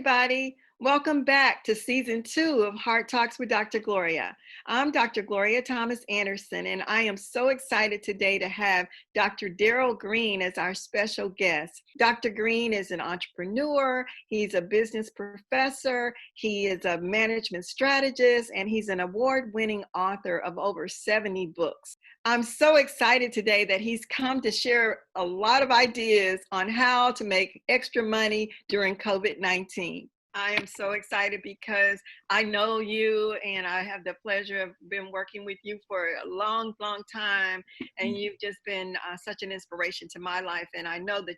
everybody. Welcome back to season 2 of Heart Talks with Dr. Gloria. I'm Dr. Gloria Thomas Anderson, and I am so excited today to have Dr. Daryl Green as our special guest. Dr. Green is an entrepreneur, he's a business professor, he is a management strategist, and he's an award-winning author of over 70 books. I'm so excited today that he's come to share a lot of ideas on how to make extra money during COVID-19. I am so excited because I know you and I have the pleasure of been working with you for a long time, and you've just been such an inspiration to my life. And I know that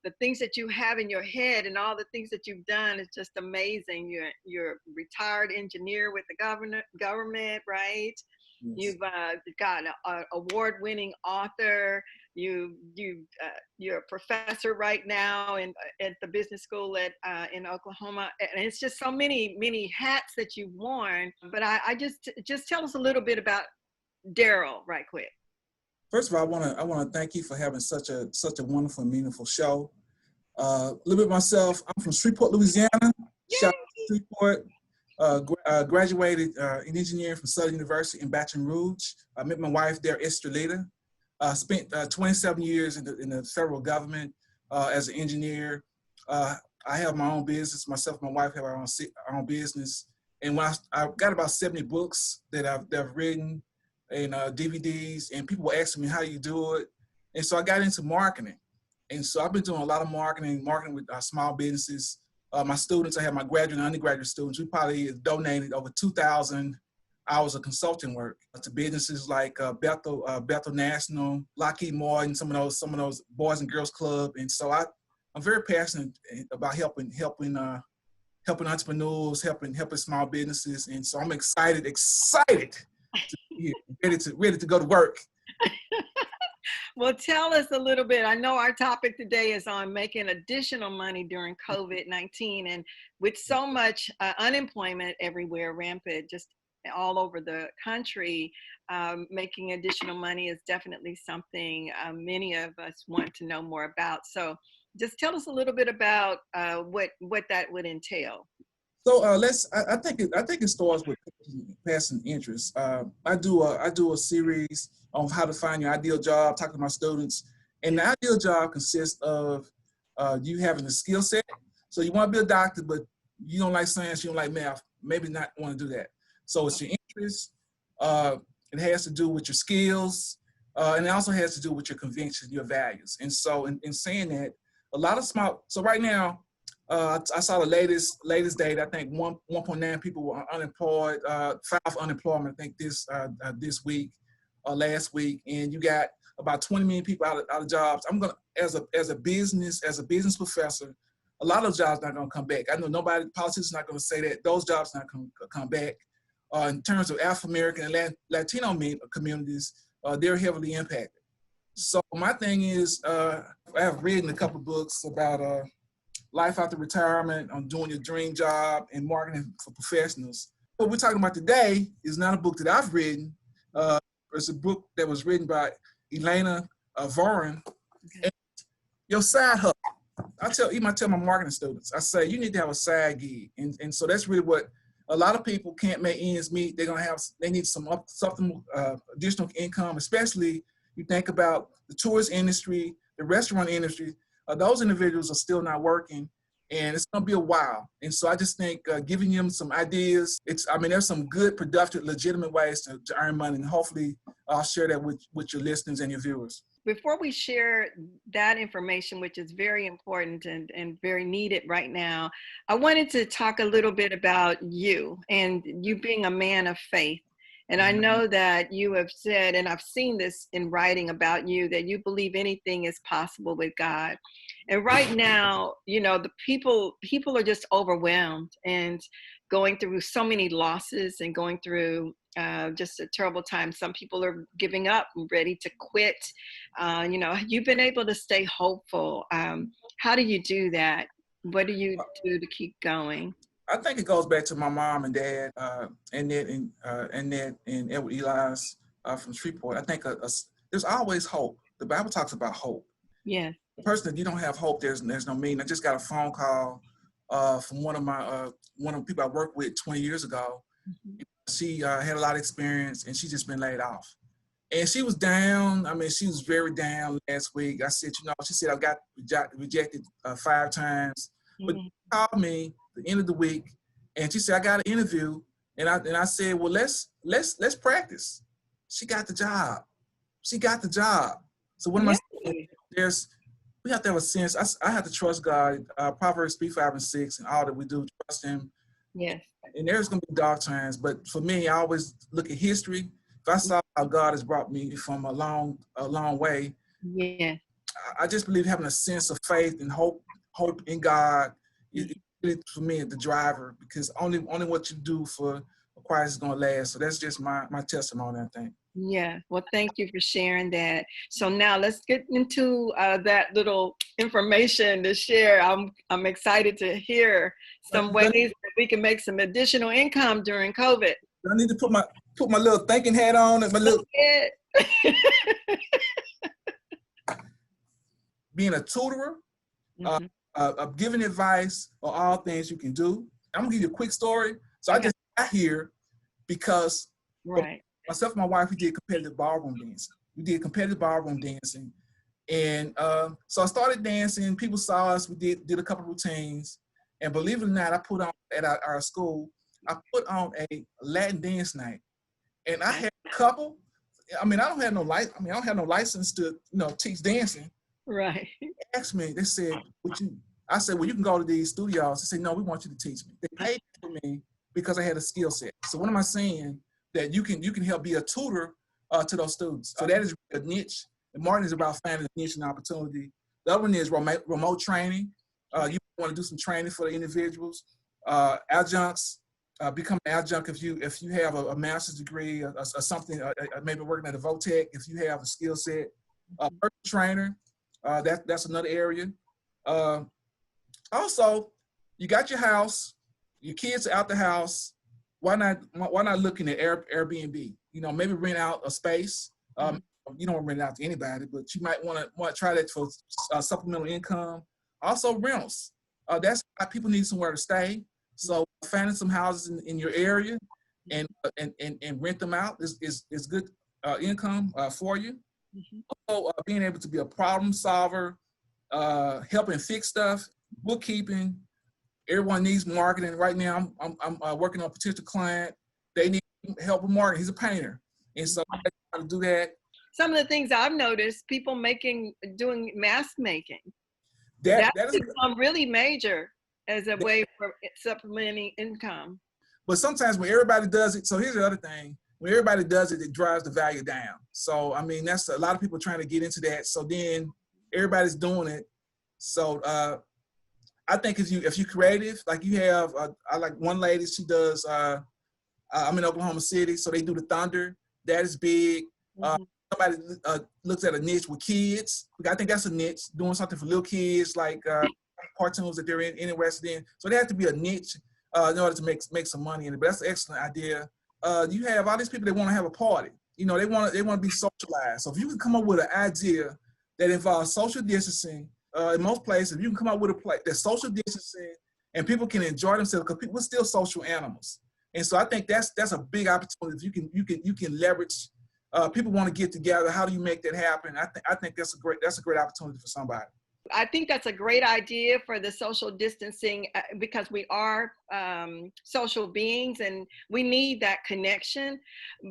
the things that you have in your head and all the things that you've done is just amazing. You're a retired engineer with the government, right? Yes. You've got an award-winning author. You're a professor right now at the business school in Oklahoma, and it's just so many hats that you've worn. But I just tell us a little bit about Daryl, right quick. First of all, I want to thank you for having such a wonderful and meaningful show. A little bit myself. I'm from Shreveport, Louisiana. Yay! Shout out to Shreveport. Graduated in engineering from Southern University in Baton Rouge. I met my wife there, Estrelita. Spent 27 years in the federal government as an engineer. I have my own business. Myself and my wife have our own business. And when I got about 70 books that I've written and DVDs, and people were asking me how you do it. And so I got into marketing. And so I've been doing a lot of marketing with small businesses. My students, I have my graduate and undergraduate students. We probably donated over 2,000 hours of consulting work to businesses like Bethel National, Lockheed Martin, some of those Boys and Girls Club. And so I'm very passionate about helping entrepreneurs, helping small businesses. And so I'm excited to be here, ready to go to work. Well, tell us a little bit. I know our topic today is on making additional money during COVID-19, and with so much unemployment everywhere, rampant, just all over the country, making additional money is definitely something many of us want to know more about. So just tell us a little bit about what that would entail. So I think it starts with passion interest. I do a series on how to find your ideal job, talking to my students. And the ideal job consists of you having a skill set. So you want to be a doctor, but you don't like science, you don't like math, maybe not want to do that. So it's your interest. It has to do with your skills. And it also has to do with your convictions, your values. And so in saying that, a lot of so right now, I saw the latest data. I think 1.9 people were unemployed, 5 unemployment, I think this week or last week, and you got about 20 million people out of jobs. I'm gonna, as a business professor, a lot of jobs not gonna come back. I know politicians not gonna say that those jobs not gonna come back. In terms of African American and Latino communities, they're heavily impacted. So my thing is, I have written a couple of books about life after retirement, on doing your dream job, and marketing for professionals. What we're talking about today is not a book that I've written. It's a book that was written by Elena Voren. Okay. And your side hustle. I tell my marketing students, I say, you need to have a side gig. And so that's really what a lot of people can't make ends meet. They need something additional income, especially you think about the tourist industry, the restaurant industry. Those individuals are still not working, and it's going to be a while. And so I just think giving them some ideas, there's some good, productive, legitimate ways to earn money, and hopefully I'll share that with your listeners and your viewers. Before we share that information, which is very important and very needed right now, I wanted to talk a little bit about you and you being a man of faith. And I know that you have said, and I've seen this in writing about you, that you believe anything is possible with God. And right now, the people are just overwhelmed and going through so many losses and going through just a terrible time. Some people are giving up, ready to quit. You've been able to stay hopeful. How do you do that? What do you do to keep going? I think it goes back to my mom and dad, Annette and Edward Elias from Shreveport. I think there's always hope. The Bible talks about hope. Yeah. The person that you don't have hope, there's no meaning. I just got a phone call from one of the people I worked with 20 years ago. Mhm. She had a lot of experience, and she just been laid off. And she was down. I mean, she was very down last week. I said, she said, I got rejected 5 times. But she Mhm. called me at the end of the week, and she said, I got an interview. And I said, well, let's practice. She got the job. She got the job. So what am I saying? Yay. We have to have a sense. I have to trust God. Proverbs 3, 5, and 6, and all that we do, trust Him. Yes. And there's going to be dark times, but for me, I always look at history. If I saw how God has brought me from a long way, Yeah. I just believe having a sense of faith and hope in God is really, for me, the driver, because only what you do for Christ is going to last. So that's just my testimony, I think. Yeah. Well, thank you for sharing that. So now let's get into that little information to share. I'm excited to hear some ways that we can make some additional income during COVID. I need to put my little thinking hat on and my little being a tutorer, giving advice on all things you can do. I'm gonna give you a quick story. So I just got here because myself and my wife, we did competitive ballroom dancing. And so I started dancing. People saw us. We did a couple routines. And believe it or not, I put on at our school, I put on a Latin dance night. And I had a couple. I mean, I don't have no license to teach dancing. Right. They asked me. They said, I said, well, you can go to these studios. They said, no, we want you to teach me. They paid for me because I had a skill set. So what am I saying? That you can help be a tutor to those students. So that is a niche. And Martin is about finding a niche and opportunity. The other one is remote training. You want to do some training for the individuals. Adjuncts. Become an adjunct if you have a master's degree or something, maybe working at a VOTEC, if you have a skill set. Personal trainer, that's another area. Also, you got your house, your kids are out the house. Why not looking at Airbnb? Maybe rent out a space. You don't rent it out to anybody, but you might want to try that for supplemental income. Also, rentals. That's why people need somewhere to stay. So finding some houses in your area and rent them out is good income for you. Also, being able to be a problem solver, helping fix stuff, bookkeeping. Everyone needs marketing. Right now, I'm working on a potential client. They need help with marketing. He's a painter, and so I got to do that. Some of the things I've noticed, people doing mask making. That's become really major as a way for supplementing income. But sometimes when everybody does it, so here's the other thing. When everybody does it, it drives the value down. So, I mean, that's a lot of people trying to get into that. So then everybody's doing it. So I think if you're creative, like you have, I like one lady, she does, I'm in Oklahoma City, so they do the Thunder. That is big. Somebody looks at a niche with kids. I think that's a niche, doing something for little kids, like cartoons that they're interested in. So they have to be a niche in order to make some money in it. But that's an excellent idea. You have all these people that want to have a party. They want to be socialized. So if you can come up with an idea that involves social distancing, in most places, if you can come up with a place that's social distancing and people can enjoy themselves, because people are still social animals. And so I think that's a big opportunity. If you can leverage. People want to get together. How do you make that happen? I think that's a great opportunity for somebody. I think that's a great idea for the social distancing because we are social beings and we need that connection.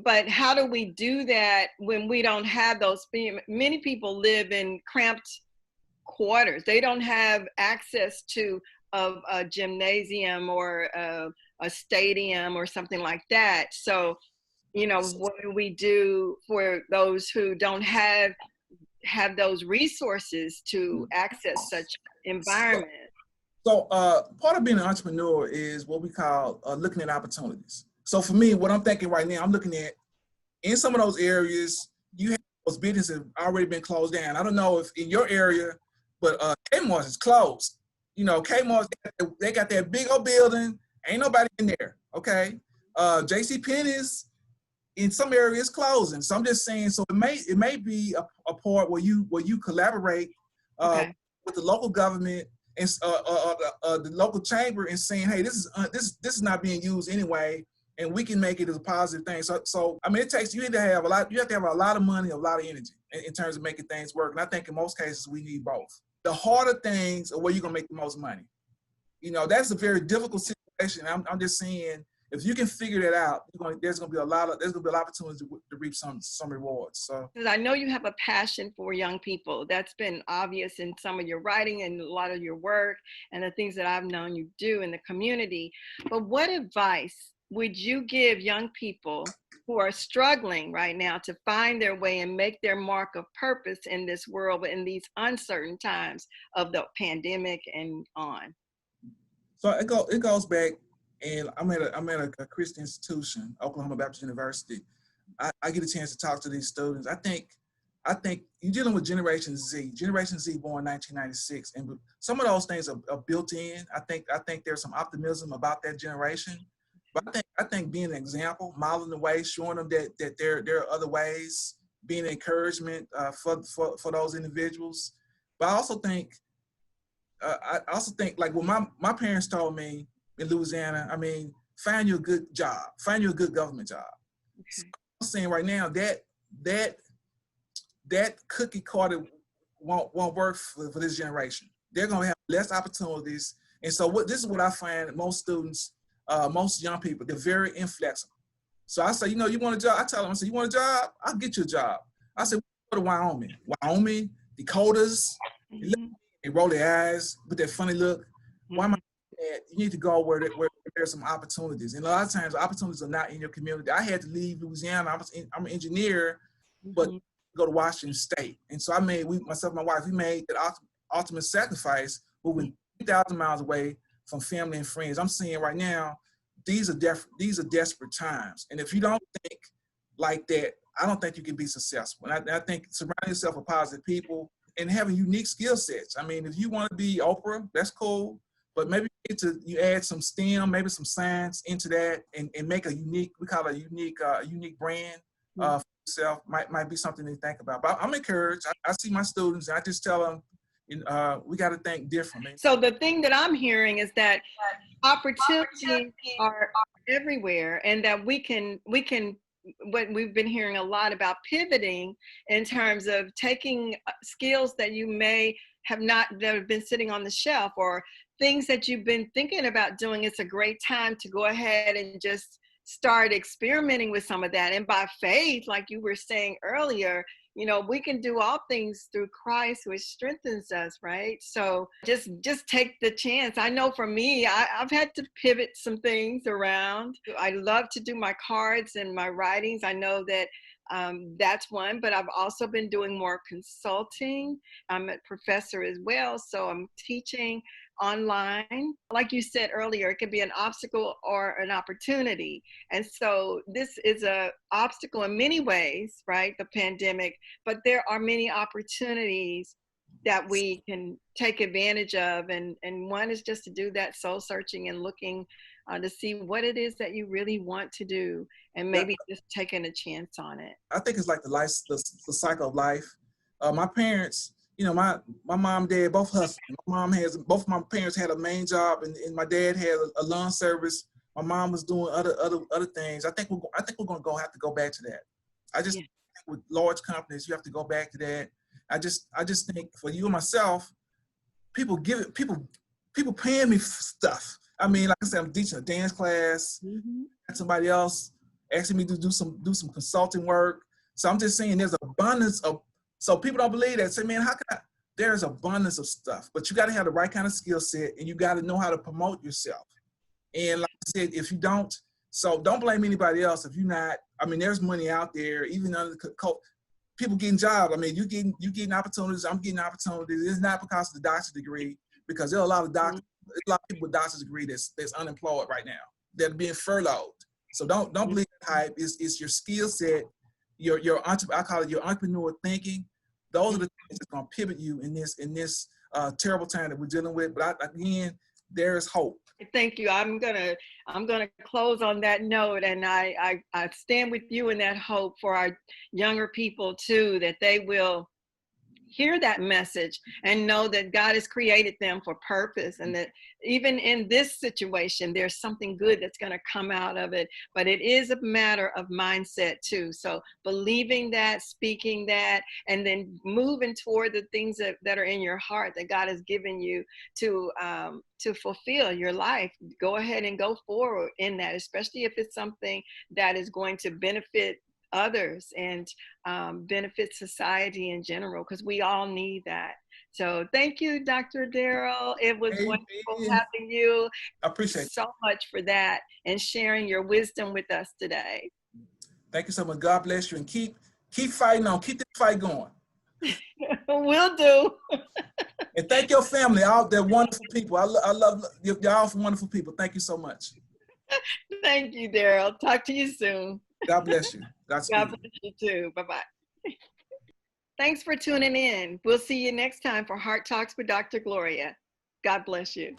But how do we do that when we don't have those? Many people live in cramped quarters. They don't have access to a gymnasium or a stadium or something like that. So, what do we do for those who don't have those resources to access such environment? So part of being an entrepreneur is what we call looking at opportunities. So for me, what I'm thinking right now, I'm looking at in some of those areas, you have those businesses have already been closed down. I don't know if in your area, but Kmart is closed. Kmart, they got that big old building, ain't nobody in there, okay? JCPenney's in some areas closing. So I'm just saying, so it may be a part where you collaborate with the local government and the local chamber and saying, hey, this is not being used anyway, and we can make it as a positive thing. So I mean, you have to have a lot of money, a lot of energy in terms of making things work. And I think in most cases we need both. The harder things are where you're gonna make the most money. You know, that's a very difficult situation. I'm just saying, if you can figure that out, there's gonna be a lot of opportunities to reap some rewards. So, because I know you have a passion for young people. That's been obvious in some of your writing and a lot of your work and the things that I've known you do in the community. But what advice would you give young people who are struggling right now to find their way and make their mark of purpose in this world in these uncertain times of the pandemic and on? so it goes back, and I'm at a Christian institution, Oklahoma Baptist University. I get a chance to talk to these students. I think you're dealing with Generation Z born 1996, and some of those things are built in. I think there's some optimism about that generation, but I think being an example, modeling the way, showing them that there are other ways, being an encouragement for those individuals. But I also think like what my parents told me in Louisiana. I mean, find you a good job, find you a good government job. So I'm saying right now that cookie cutter won't work for this generation. They're gonna have less opportunities, and so this is what I find most students, most young people, they're very inflexible. So I say, you want a job? I tell them, I say, you want a job? I'll get you a job. I said, go to Wyoming, Dakotas. They roll their eyes with that funny look. Why am I doing that? You need to go where there's some opportunities. And a lot of times, opportunities are not in your community. I had to leave Louisiana. I'm an engineer, but go to Washington State. And so myself and my wife, we made that ultimate sacrifice, moving 3,000 miles away from family and friends. I'm saying right now, these are desperate times. And if you don't think like that, I don't think you can be successful. And I think surrounding yourself with positive people and having unique skill sets. I mean, if you want to be Oprah, that's cool. But maybe you add some STEM, maybe some science into that, and make a unique, we call it a unique brand for yourself. Might be something to think about. But I'm encouraged. I see my students, and I just tell them, we got to think differently. So the thing that I'm hearing is that opportunities are everywhere, and that we can what we've been hearing a lot about, pivoting in terms of taking skills that you may have that have been sitting on the shelf, or things that you've been thinking about doing. It's a great time to go ahead and just start experimenting with some of that. And by faith, like you were saying earlier, we can do all things through Christ, which strengthens us, right? So just take the chance. I know for me, I've had to pivot some things around. I love to do my cards and my writings. I know that that's one, but I've also been doing more consulting. I'm a professor as well, so I'm teaching online. Like you said earlier, it can be an obstacle or an opportunity. And so this is an obstacle in many ways, right? The pandemic, but there are many opportunities that we can take advantage of. And one is just to do that soul searching and looking to see what it is that you really want to do, and maybe just taking a chance on it. I think it's like the cycle of life. My parents, my mom, dad, both hustled. Both of my parents had a main job, and my dad had a lawn service. My mom was doing other things. I think we're going to have to go back to that. I just think with large companies, you have to go back to that. I just think for you and myself, people paying me for stuff. I mean, like I said, I'm teaching a dance class. And somebody else asking me to do some consulting work. So I'm just saying there's abundance of. So people don't believe that. Say, man, how can I? There's abundance of stuff, but you got to have the right kind of skill set, and you got to know how to promote yourself. And like I said, if you don't, so don't blame anybody else if you're not. I mean, there's money out there, even under the people getting jobs. I mean, you getting opportunities. I'm getting opportunities. It's not because of the doctor's degree, because there are a lot of doctors, a lot of people with doctor's degree that's unemployed right now. They're being furloughed. So don't believe the hype. It's your skill set. I call it your entrepreneur thinking. Those are the things that's going to pivot you in this terrible time that we're dealing with. But again, there is hope. Thank you. I'm gonna close on that note, and I stand with you in that hope for our younger people too, that they will hear that message and know that God has created them for purpose, and that even in this situation, there's something good that's going to come out of it. But it is a matter of mindset too. So believing that, speaking that, and then moving toward the things that are in your heart that God has given you to fulfill your life. Go ahead and go forward in that, especially if it's something that is going to benefit others and benefit society in general, because we all need that. So thank you, Dr. Daryl. It was wonderful Amen. having you. I appreciate it. So much for that and sharing your wisdom with us today. Thank you so much. God bless you, and keep fighting on. Keep this fight going. Will do. And thank your family, all they're wonderful people. I love y'all, wonderful people. Thank you so much. Thank you, Daryl. Talk to you soon. God bless you. Godspeed. God bless you too. Bye-bye. Thanks for tuning in. We'll see you next time for Heart Talks with Dr. Gloria. God bless you.